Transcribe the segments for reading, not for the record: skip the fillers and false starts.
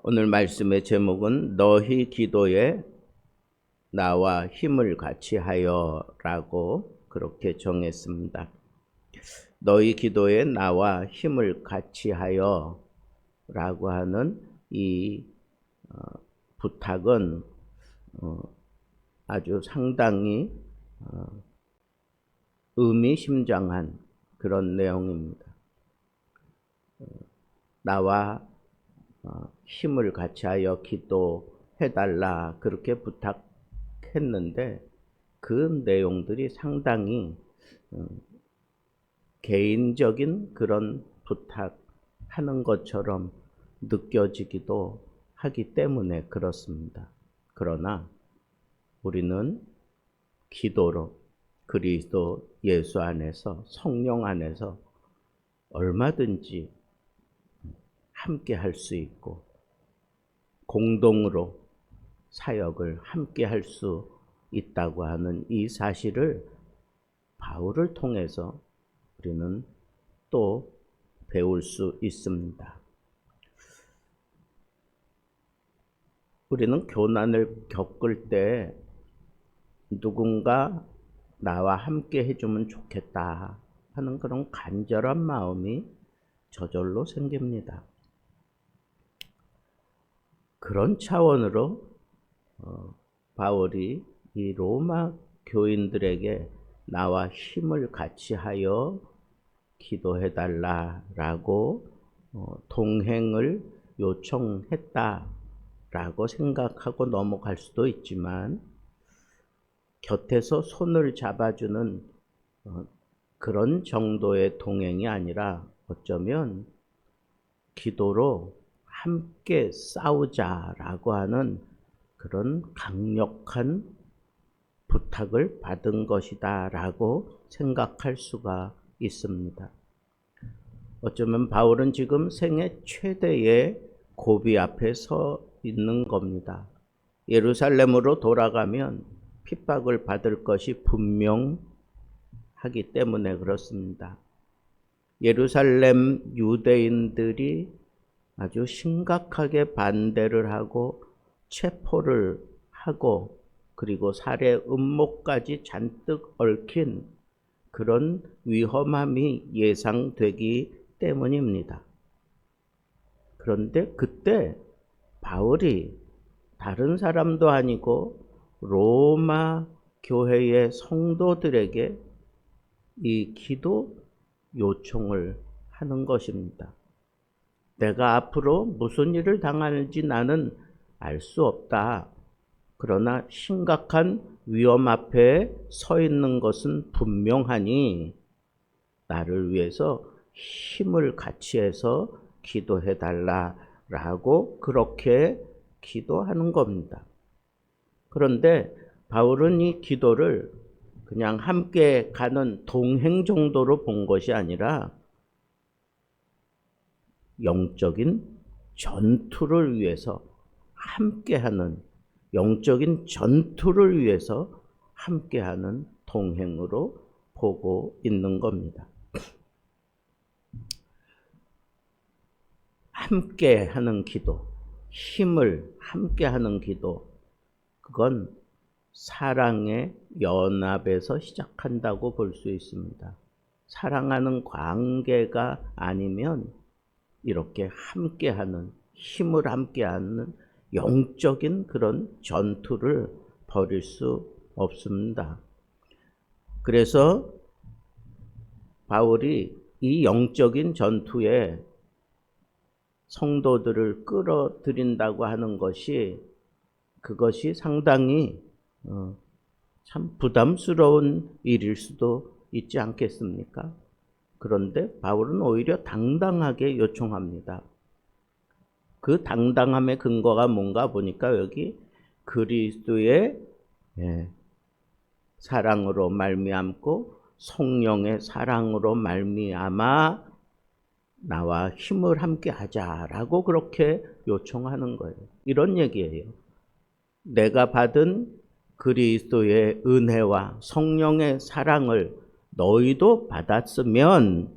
오늘 말씀의 제목은 너희 기도에 나와 힘을 같이 하여 라고 그렇게 정했습니다. 너희 기도에 나와 힘을 같이 하여 라고 하는 이 부탁은 아주 상당히 의미심장한 그런 내용입니다. 나와 힘을 같이 하여 기도해달라 그렇게 부탁했는데 그 내용들이 상당히 개인적인 그런 부탁하는 것처럼 느껴지기도 하기 때문에 그렇습니다. 그러나 우리는 기도로 그리스도 예수 안에서 성령 안에서 얼마든지 함께 할 수 있고 공동으로 사역을 함께 할 수 있다고 하는 이 사실을 바울을 통해서 우리는 또 배울 수 있습니다. 우리는 교난을 겪을 때 누군가 나와 함께 해주면 좋겠다 하는 그런 간절한 마음이 저절로 생깁니다. 그런 차원으로 바울이 이 로마 교인들에게 나와 힘을 같이 하여 기도해달라라고 동행을 요청했다라고 생각하고 넘어갈 수도 있지만 곁에서 손을 잡아주는 그런 정도의 동행이 아니라 어쩌면 기도로 함께 싸우자라고 하는 그런 강력한 부탁을 받은 것이다라고 생각할 수가 있습니다. 어쩌면 바울은 지금 생애 최대의 고비 앞에 서 있는 겁니다. 예루살렘으로 돌아가면 핍박을 받을 것이 분명하기 때문에 그렇습니다. 예루살렘 유대인들이 아주 심각하게 반대를 하고 체포를 하고 그리고 살해 음모까지 잔뜩 얽힌 그런 위험함이 예상되기 때문입니다. 그런데 그때 바울이 다른 사람도 아니고 로마 교회의 성도들에게 이 기도 요청을 하는 것입니다. 내가 앞으로 무슨 일을 당할지 나는 알 수 없다. 그러나 심각한 위험 앞에 서 있는 것은 분명하니 나를 위해서 힘을 같이 해서 기도해달라라고 그렇게 기도하는 겁니다. 그런데 바울은 이 기도를 그냥 함께 가는 동행 정도로 본 것이 아니라 영적인 전투를 위해서 함께하는 영적인 전투를 위해서 함께하는 동행으로 보고 있는 겁니다. 함께하는 기도, 힘을 함께하는 기도, 그건 사랑의 연합에서 시작한다고 볼 수 있습니다. 사랑하는 관계가 아니면 이렇게 함께하는, 힘을 함께하는 영적인 그런 전투를 벌일 수 없습니다. 그래서 바울이 이 영적인 전투에 성도들을 끌어들인다고 하는 것이 그것이 상당히 참 부담스러운 일일 수도 있지 않겠습니까? 그런데 바울은 오히려 당당하게 요청합니다. 그 당당함의 근거가 뭔가 보니까 여기 그리스도의 사랑으로 말미암고 성령의 사랑으로 말미암아 나와 힘을 함께 하자라고 그렇게 요청하는 거예요. 이런 얘기예요. 내가 받은 그리스도의 은혜와 성령의 사랑을 너희도 받았으면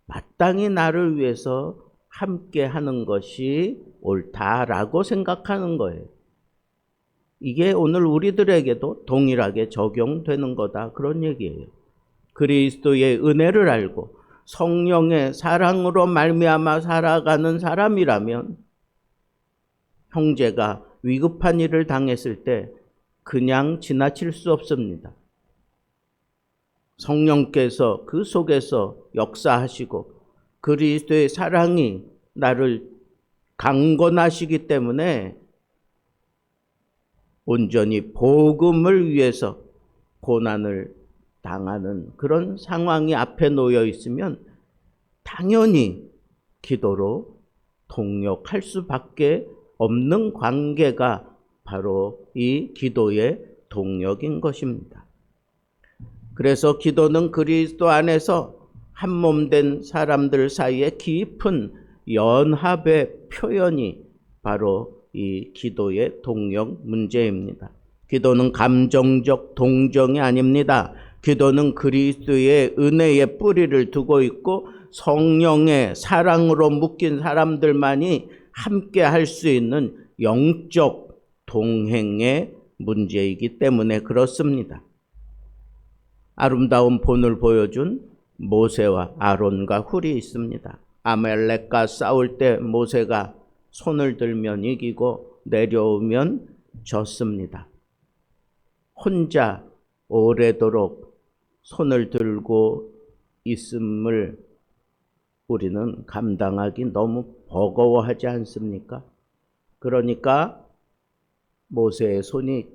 마땅히 나를 위해서 함께 하는 것이 옳다라고 생각하는 거예요. 이게 오늘 우리들에게도 동일하게 적용되는 거다, 그런 얘기예요. 그리스도의 은혜를 알고 성령의 사랑으로 말미암아 살아가는 사람이라면 형제가 위급한 일을 당했을 때 그냥 지나칠 수 없습니다. 성령께서 그 속에서 역사하시고 그리스도의 사랑이 나를 강건하시기 때문에 온전히 복음을 위해서 고난을 당하는 그런 상황이 앞에 놓여 있으면 당연히 기도로 동역할 수밖에 없는 관계가 바로 이 기도의 동역인 것입니다. 그래서 기도는 그리스도 안에서 한몸된 사람들 사이에 깊은 연합의 표현이 바로 이 기도의 동역 문제입니다. 기도는 감정적 동정이 아닙니다. 기도는 그리스도의 은혜의 뿌리를 두고 있고 성령의 사랑으로 묶인 사람들만이 함께 할 수 있는 영적 동행의 문제이기 때문에 그렇습니다. 아름다운 본을 보여준 모세와 아론과 훌이 있습니다. 아말렉과 싸울 때 모세가 손을 들면 이기고 내려오면 졌습니다. 혼자 오래도록 손을 들고 있음을 우리는 감당하기 너무 버거워하지 않습니까? 그러니까 모세의 손이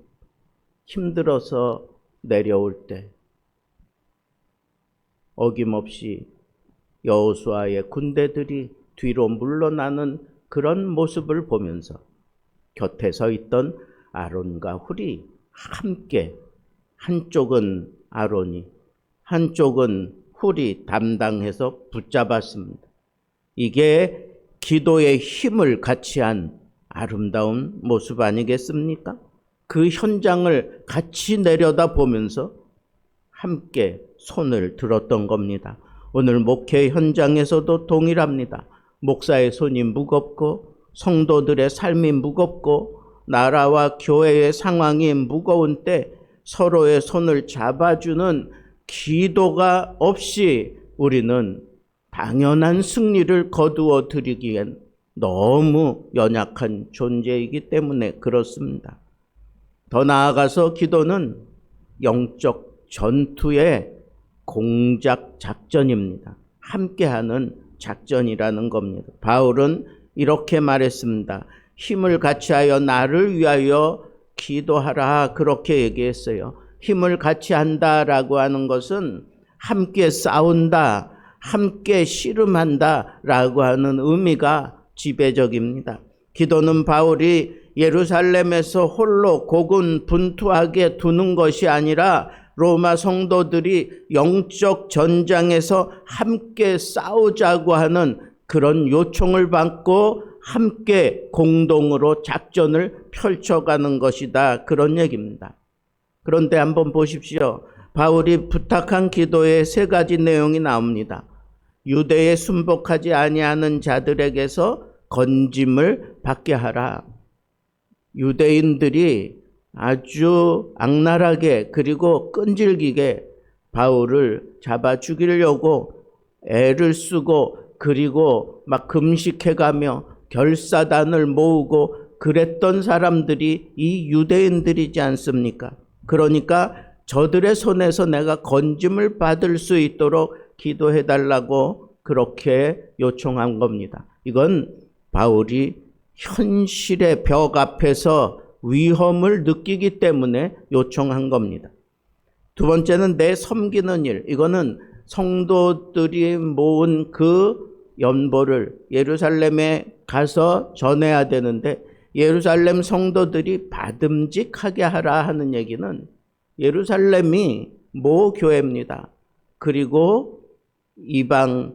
힘들어서 내려올 때 어김없이 여호수아의 군대들이 뒤로 물러나는 그런 모습을 보면서 곁에 서 있던 아론과 훌이 함께, 한쪽은 아론이, 한쪽은 훌이 담당해서 붙잡았습니다. 이게 기도의 힘을 같이 한 아름다운 모습 아니겠습니까? 그 현장을 같이 내려다보면서 함께 손을 들었던 겁니다. 오늘 목회 현장에서도 동일합니다. 목사의 손이 무겁고 성도들의 삶이 무겁고 나라와 교회의 상황이 무거운 때 서로의 손을 잡아주는 기도가 없이 우리는 당연한 승리를 거두어 드리기엔 너무 연약한 존재이기 때문에 그렇습니다. 더 나아가서 기도는 영적 전투의 공작 작전입니다. 함께하는 작전이라는 겁니다. 바울은 이렇게 말했습니다. 힘을 같이하여 나를 위하여 기도하라, 그렇게 얘기했어요. 힘을 같이 한다라고 하는 것은 함께 싸운다, 함께 씨름한다 라고 하는 의미가 지배적입니다. 기도는 바울이 예루살렘에서 홀로 고군분투하게 두는 것이 아니라 로마 성도들이 영적 전장에서 함께 싸우자고 하는 그런 요청을 받고 함께 공동으로 작전을 펼쳐가는 것이다, 그런 얘기입니다. 그런데 한번 보십시오. 바울이 부탁한 기도의 세 가지 내용이 나옵니다. 유대에 순복하지 아니하는 자들에게서 건짐을 받게 하라. 유대인들이 아주 악랄하게 그리고 끈질기게 바울을 잡아 죽이려고 애를 쓰고 그리고 막 금식해가며 결사단을 모으고 그랬던 사람들이 이 유대인들이지 않습니까? 그러니까 저들의 손에서 내가 건짐을 받을 수 있도록 기도해달라고 그렇게 요청한 겁니다. 이건 바울이 현실의 벽 앞에서 위험을 느끼기 때문에 요청한 겁니다. 두 번째는 내 섬기는 일. 이거는 성도들이 모은 그 연보를 예루살렘에 가서 전해야 되는데 예루살렘 성도들이 받음직하게 하라 하는 얘기는 예루살렘이 모 교회입니다. 그리고 이방인들이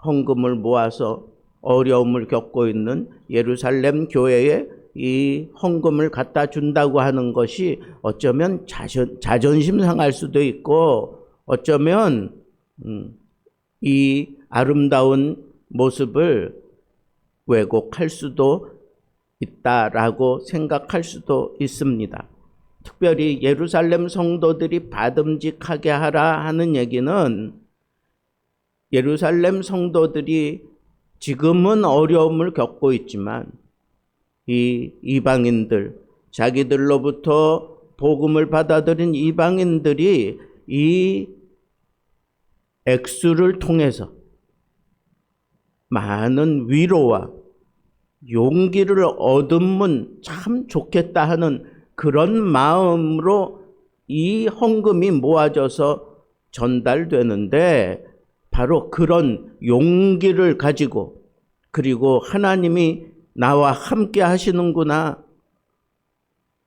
헌금을 모아서 어려움을 겪고 있는 예루살렘 교회에 이 헌금을 갖다 준다고 하는 것이 어쩌면 자존심 상할 수도 있고 어쩌면 이 아름다운 모습을 왜곡할 수도 있다라고 생각할 수도 있습니다. 특별히 예루살렘 성도들이 받음직하게 하라 하는 얘기는 예루살렘 성도들이 지금은 어려움을 겪고 있지만 이 이방인들, 자기들로부터 복음을 받아들인 이방인들이 이 액수를 통해서 많은 위로와 용기를 얻으면 참 좋겠다 하는 그런 마음으로 이 헌금이 모아져서 전달되는데, 바로 그런 용기를 가지고, 그리고 하나님이 나와 함께 하시는구나,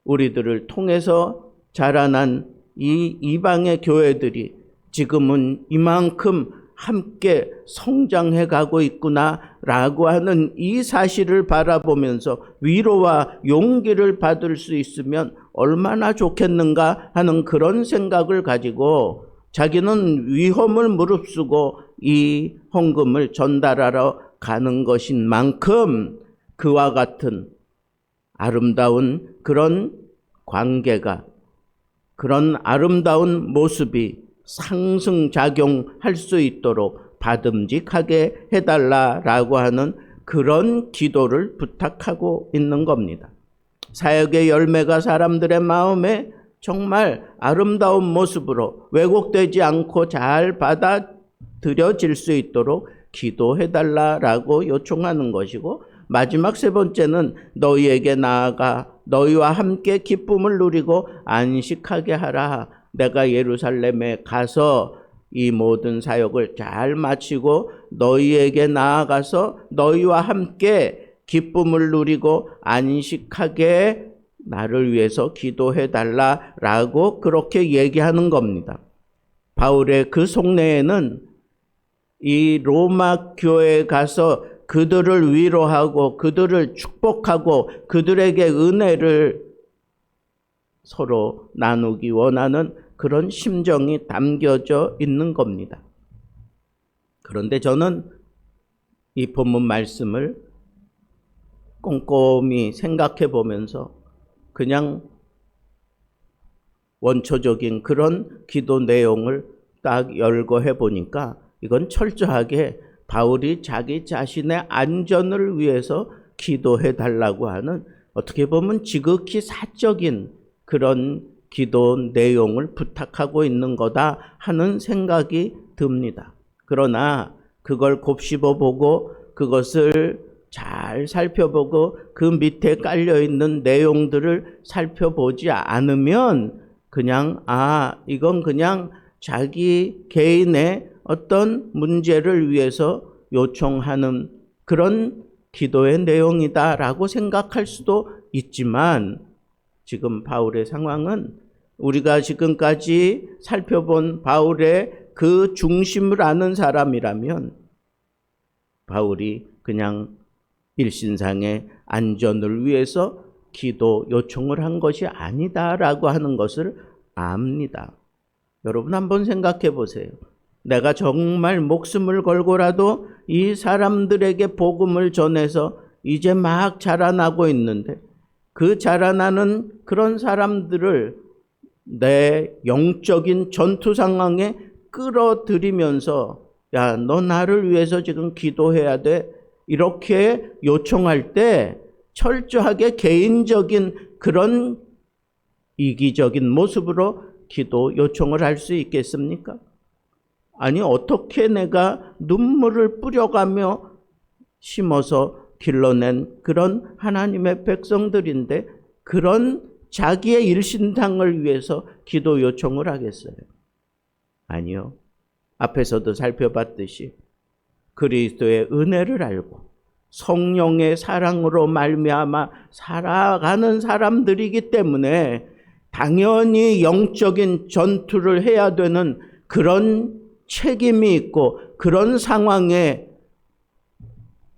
우리들을 통해서 자라난 이 이방의 교회들이 지금은 이만큼 함께 성장해 가고 있구나라고 하는 이 사실을 바라보면서 위로와 용기를 받을 수 있으면 얼마나 좋겠는가 하는 그런 생각을 가지고 자기는 위험을 무릅쓰고 이 헌금을 전달하러 가는 것인 만큼 그와 같은 아름다운 그런 관계가, 그런 아름다운 모습이 상승작용할 수 있도록 받음직하게 해달라라고 하는 그런 기도를 부탁하고 있는 겁니다. 사역의 열매가 사람들의 마음에 정말 아름다운 모습으로 왜곡되지 않고 잘 받아들여질 수 있도록 기도해달라라고 요청하는 것이고, 마지막 세 번째는 너희에게 나아가 너희와 함께 기쁨을 누리고 안식하게 하라. 내가 예루살렘에 가서 이 모든 사역을 잘 마치고 너희에게 나아가서 너희와 함께 기쁨을 누리고 안식하게 나를 위해서 기도해 달라라고 그렇게 얘기하는 겁니다. 바울의 그 속내에는 이 로마 교회에 가서 그들을 위로하고 그들을 축복하고 그들에게 은혜를 서로 나누기 원하는 그런 심정이 담겨져 있는 겁니다. 그런데 저는 이 본문 말씀을 꼼꼼히 생각해 보면서 그냥 원초적인 그런 기도 내용을 딱 열거해 보니까 이건 철저하게 바울이 자기 자신의 안전을 위해서 기도해 달라고 하는, 어떻게 보면 지극히 사적인 그런 기도 내용을 부탁하고 있는 거다 하는 생각이 듭니다. 그러나 그걸 곱씹어 보고 그것을 잘 살펴보고 그 밑에 깔려 있는 내용들을 살펴보지 않으면 그냥 이건 그냥 자기 개인의 어떤 문제를 위해서 요청하는 그런 기도의 내용이다라고 생각할 수도 있지만, 지금 바울의 상황은 우리가 지금까지 살펴본 바울의 그 중심을 아는 사람이라면 바울이 그냥 일신상의 안전을 위해서 기도 요청을 한 것이 아니다라고 하는 것을 압니다. 여러분 한번 생각해 보세요. 내가 정말 목숨을 걸고라도 이 사람들에게 복음을 전해서 이제 막 자라나고 있는데, 그 자라나는 그런 사람들을 내 영적인 전투 상황에 끌어들이면서 야, 너 나를 위해서 지금 기도해야 돼, 이렇게 요청할 때 철저하게 개인적인 그런 이기적인 모습으로 기도 요청을 할 수 있겠습니까? 아니, 어떻게 내가 눈물을 뿌려가며 심어서 길러낸 그런 하나님의 백성들인데 그런 자기의 일신상을 위해서 기도 요청을 하겠어요? 아니요. 앞에서도 살펴봤듯이 그리스도의 은혜를 알고 성령의 사랑으로 말미암아 살아가는 사람들이기 때문에 당연히 영적인 전투를 해야 되는 그런 책임이 있고 그런 상황에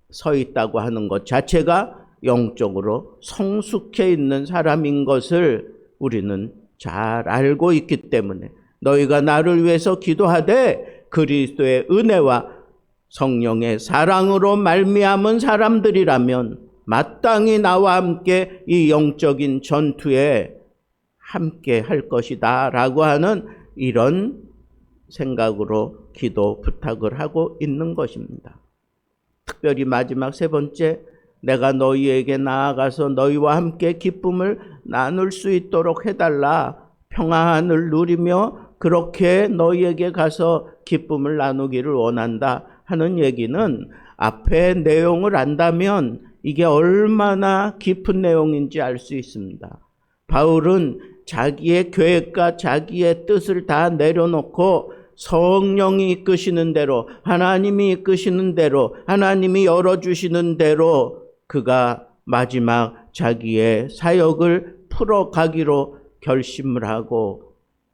서 있다고 하는 것 자체가 영적으로 성숙해 있는 사람인 것을 우리는 잘 알고 있기 때문에 너희가 나를 위해서 기도하되 그리스도의 은혜와 성령의 사랑으로 말미암은 사람들이라면 마땅히 나와 함께 이 영적인 전투에 함께 할 것이다 라고 하는 이런 생각으로 기도 부탁을 하고 있는 것입니다. 특별히 마지막 세 번째, 내가 너희에게 나아가서 너희와 함께 기쁨을 나눌 수 있도록 해달라. 평안을 누리며 그렇게 너희에게 가서 기쁨을 나누기를 원한다 하는 얘기는 앞에 내용을 안다면 이게 얼마나 깊은 내용인지 알 수 있습니다. 바울은 자기의 계획과 자기의 뜻을 다 내려놓고 성령이 이끄시는 대로, 하나님이 이끄시는 대로, 하나님이 열어주시는 대로 그가 마지막 자기의 사역을 풀어가기로 결심을 하고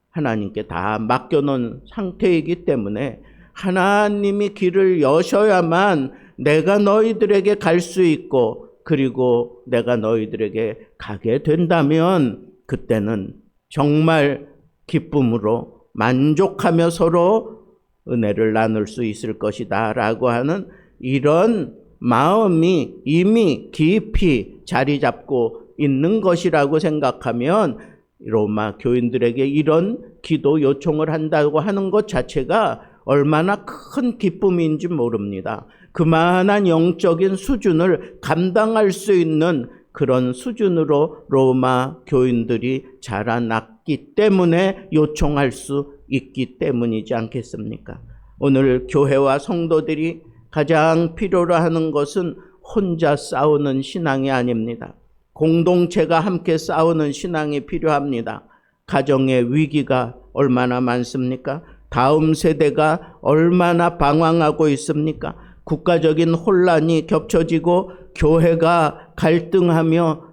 하나님께 다 맡겨놓은 상태이기 때문에 하나님이 길을 여셔야만 내가 너희들에게 갈 수 있고, 그리고 내가 너희들에게 가게 된다면 그때는 정말 기쁨으로 만족하며 서로 은혜를 나눌 수 있을 것이다 라고 하는 이런 마음이 이미 깊이 자리 잡고 있는 것이라고 생각하면 로마 교인들에게 이런 기도 요청을 한다고 하는 것 자체가 얼마나 큰 기쁨인지 모릅니다. 그만한 영적인 수준을 감당할 수 있는 그런 수준으로 로마 교인들이 자라났기 때문에 요청할 수 있기 때문이지 않겠습니까? 오늘 교회와 성도들이 가장 필요로 하는 것은 혼자 싸우는 신앙이 아닙니다. 공동체가 함께 싸우는 신앙이 필요합니다. 가정의 위기가 얼마나 많습니까? 다음 세대가 얼마나 방황하고 있습니까? 국가적인 혼란이 겹쳐지고 교회가 갈등하며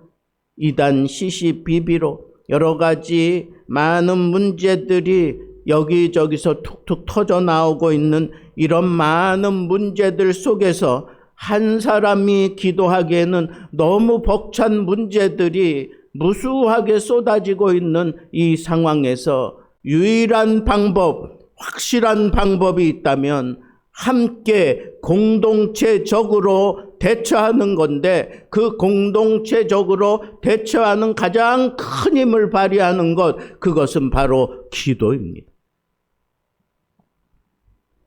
이단 시시비비로 여러 가지 많은 문제들이 여기저기서 툭툭 터져 나오고 있는 이런 많은 문제들 속에서 한 사람이 기도하기에는 너무 벅찬 문제들이 무수하게 쏟아지고 있는 이 상황에서 유일한 방법, 확실한 방법이 있다면 함께 공동체적으로 대처하는 건데, 그 공동체적으로 대처하는 가장 큰 힘을 발휘하는 것, 그것은 바로 기도입니다.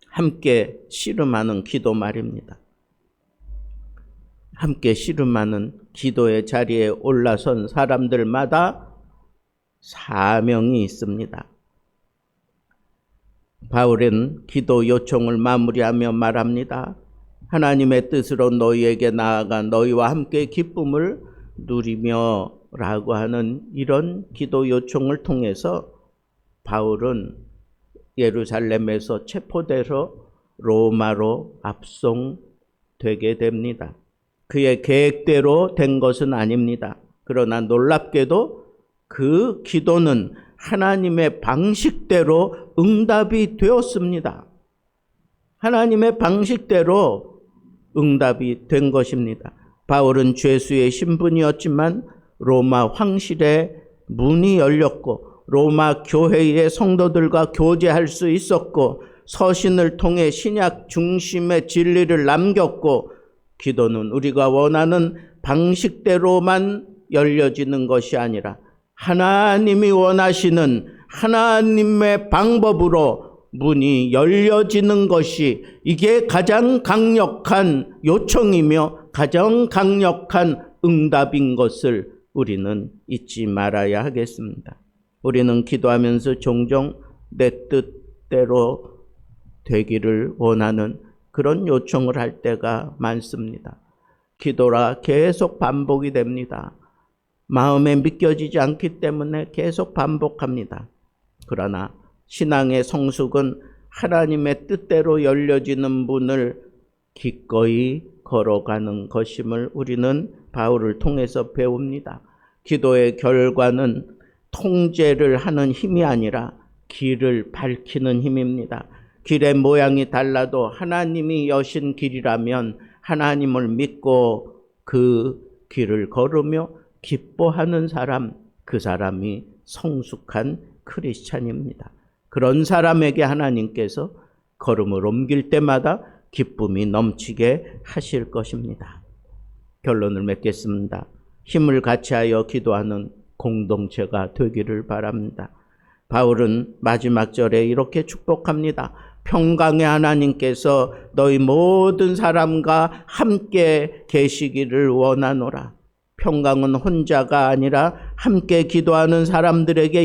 함께 씨름하는 기도 말입니다. 함께 씨름하는 기도의 자리에 올라선 사람들마다 사명이 있습니다. 바울은 기도 요청을 마무리하며 말합니다. 하나님의 뜻으로 너희에게 나아가 너희와 함께 기쁨을 누리며 라고 하는 이런 기도 요청을 통해서 바울은 예루살렘에서 체포돼서 로마로 압송되게 됩니다. 그의 계획대로 된 것은 아닙니다. 그러나 놀랍게도 그 기도는 하나님의 방식대로 응답이 되었습니다. 하나님의 방식대로 응답이 된 것입니다. 바울은 죄수의 신분이었지만 로마 황실의 문이 열렸고 로마 교회의 성도들과 교제할 수 있었고 서신을 통해 신약 중심의 진리를 남겼고, 기도는 우리가 원하는 방식대로만 열려지는 것이 아니라 하나님이 원하시는 하나님의 방법으로 문이 열려지는 것이, 이게 가장 강력한 요청이며 가장 강력한 응답인 것을 우리는 잊지 말아야 하겠습니다. 우리는 기도하면서 종종 내 뜻대로 되기를 원하는 그런 요청을 할 때가 많습니다. 기도라 계속 반복이 됩니다. 마음에 믿겨지지 않기 때문에 계속 반복합니다. 그러나 신앙의 성숙은 하나님의 뜻대로 열려지는 문을 기꺼이 걸어가는 것임을 우리는 바울을 통해서 배웁니다. 기도의 결과는 통제를 하는 힘이 아니라 길을 밝히는 힘입니다. 길의 모양이 달라도 하나님이 여신 길이라면 하나님을 믿고 그 길을 걸으며 기뻐하는 사람, 그 사람이 성숙한 크리스찬입니다. 그런 사람에게 하나님께서 걸음을 옮길 때마다 기쁨이 넘치게 하실 것입니다. 결론을 맺겠습니다. 힘을 같이하여 기도하는 공동체가 되기를 바랍니다. 바울은 마지막 절에 이렇게 축복합니다. 평강의 하나님께서 너희 모든 사람과 함께 계시기를 원하노라. 평강은 혼자가 아니라 함께 기도하는 사람들에게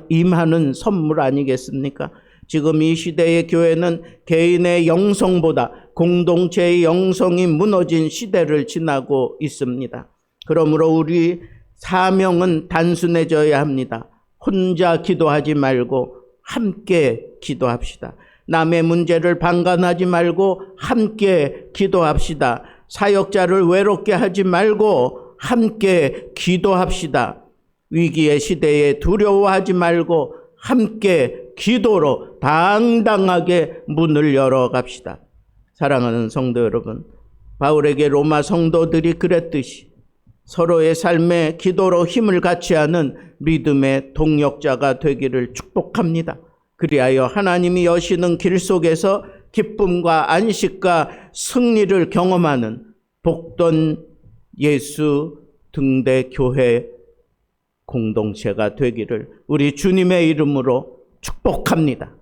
임하는 선물 아니겠습니까? 지금 이 시대의 교회는 개인의 영성보다 공동체의 영성이 무너진 시대를 지나고 있습니다. 그러므로 우리 사명은 단순해져야 합니다. 혼자 기도하지 말고 함께 기도합시다. 남의 문제를 방관하지 말고 함께 기도합시다. 사역자를 외롭게 하지 말고 함께 기도합시다. 위기의 시대에 두려워하지 말고 함께 기도로 당당하게 문을 열어갑시다. 사랑하는 성도 여러분, 바울에게 로마 성도들이 그랬듯이 서로의 삶에 기도로 힘을 같이하는 믿음의 동역자가 되기를 축복합니다. 그리하여 하나님이 여시는 길 속에서 기쁨과 안식과 승리를 경험하는 복된 예수 등대 교회 공동체가 되기를 우리 주님의 이름으로 축복합니다.